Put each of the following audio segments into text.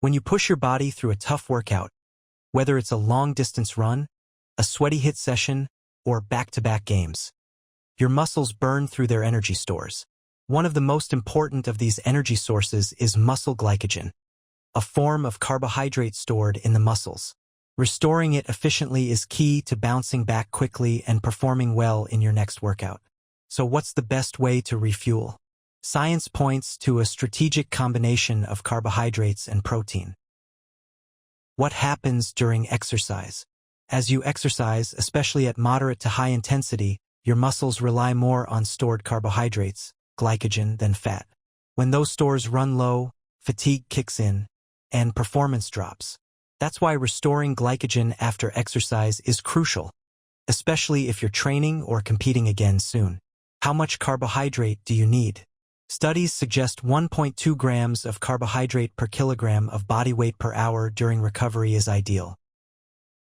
When you push your body through a tough workout, whether it's a long-distance run, a sweaty HIIT session, or back-to-back games, your muscles burn through their energy stores. One of the most important of these energy sources is muscle glycogen, a form of carbohydrate stored in the muscles. Restoring it efficiently is key to bouncing back quickly and performing well in your next workout. So what's the best way to refuel? Science points to a strategic combination of carbohydrates and protein. What happens during exercise? As you exercise, especially at moderate to high intensity, your muscles rely more on stored carbohydrates, glycogen, than fat. When those stores run low, fatigue kicks in, and performance drops. That's why restoring glycogen after exercise is crucial, especially if you're training or competing again soon. How much carbohydrate do you need? Studies suggest 1.2 grams of carbohydrate per kilogram of body weight per hour during recovery is ideal.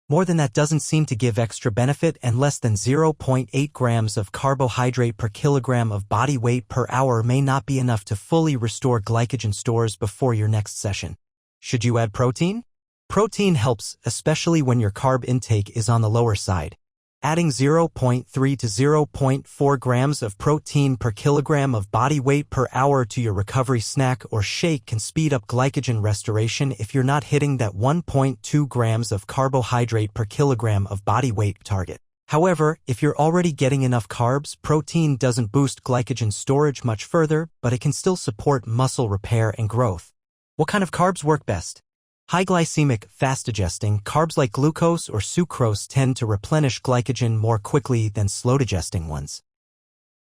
More than that doesn't seem to give extra benefit, and less than 0.8 grams of carbohydrate per kilogram of body weight per hour may not be enough to fully restore glycogen stores before your next session. Should you add protein? Protein helps, especially when your carb intake is on the lower side. Adding 0.3 to 0.4 grams of protein per kilogram of body weight per hour to your recovery snack or shake can speed up glycogen restoration if you're not hitting that 1.2 grams of carbohydrate per kilogram of body weight target. However, if you're already getting enough carbs, protein doesn't boost glycogen storage much further, but it can still support muscle repair and growth. What kind of carbs work best? High glycemic, fast-digesting carbs like glucose or sucrose tend to replenish glycogen more quickly than slow-digesting ones.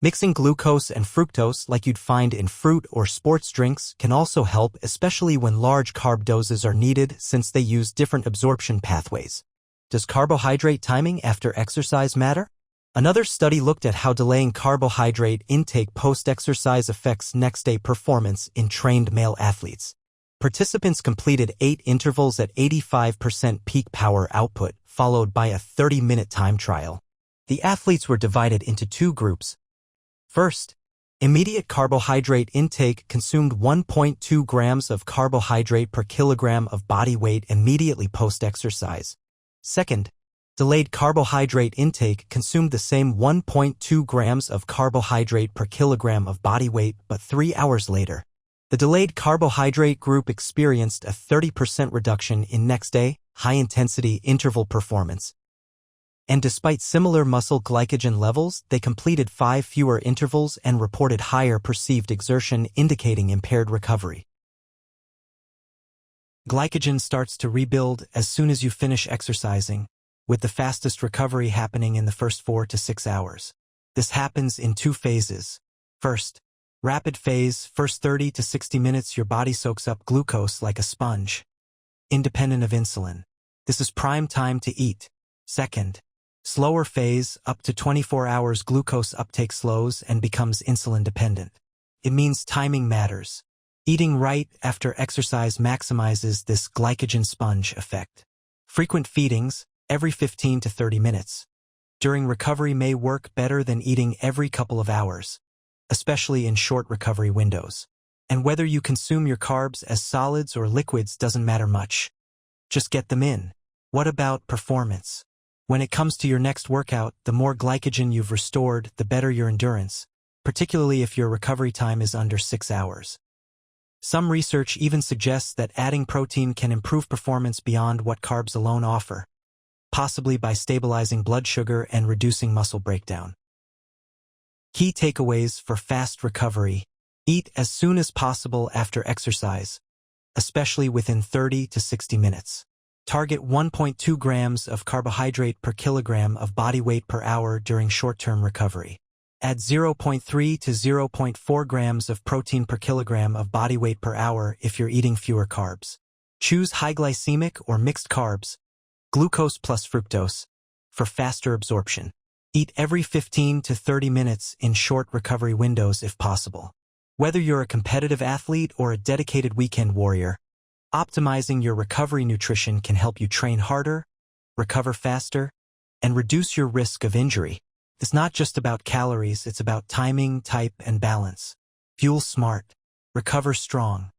Mixing glucose and fructose like you'd find in fruit or sports drinks can also help, especially when large carb doses are needed since they use different absorption pathways. Does carbohydrate timing after exercise matter? Another study looked at how delaying carbohydrate intake post-exercise affects next-day performance in trained male athletes. Participants completed 8 intervals at 85% peak power output, followed by a 30-minute time trial. The athletes were divided into 2 groups. First, immediate carbohydrate intake consumed 1.2 grams of carbohydrate per kilogram of body weight immediately post-exercise. Second, delayed carbohydrate intake consumed the same 1.2 grams of carbohydrate per kilogram of body weight, but 3 hours later. The delayed carbohydrate group experienced a 30% reduction in next-day, high-intensity interval performance. And despite similar muscle glycogen levels, they completed 5 fewer intervals and reported higher perceived exertion, indicating impaired recovery. Glycogen starts to rebuild as soon as you finish exercising, with the fastest recovery happening in the first 4 to 6 hours. This happens in 2 phases. First, rapid phase, first 30 to 60 minutes your body soaks up glucose like a sponge, independent of insulin. This is prime time to eat. Second, slower phase, up to 24 hours glucose uptake slows and becomes insulin dependent. It means timing matters. Eating right after exercise maximizes this glycogen sponge effect. Frequent feedings, every 15 to 30 minutes, during recovery may work better than eating every couple of hours, especially in short recovery windows. And whether you consume your carbs as solids or liquids doesn't matter much. Just get them in. What about performance? When it comes to your next workout, the more glycogen you've restored, the better your endurance, particularly if your recovery time is under 6 hours. Some research even suggests that adding protein can improve performance beyond what carbs alone offer, possibly by stabilizing blood sugar and reducing muscle breakdown. Key takeaways for fast recovery: eat as soon as possible after exercise, especially within 30 to 60 minutes. Target 1.2 grams of carbohydrate per kilogram of body weight per hour during short-term recovery. Add 0.3 to 0.4 grams of protein per kilogram of body weight per hour if you're eating fewer carbs. Choose high glycemic or mixed carbs, glucose plus fructose, for faster absorption. Eat every 15 to 30 minutes in short recovery windows if possible. Whether you're a competitive athlete or a dedicated weekend warrior, optimizing your recovery nutrition can help you train harder, recover faster, and reduce your risk of injury. It's not just about calories, it's about timing, type, and balance. Fuel smart. Recover strong.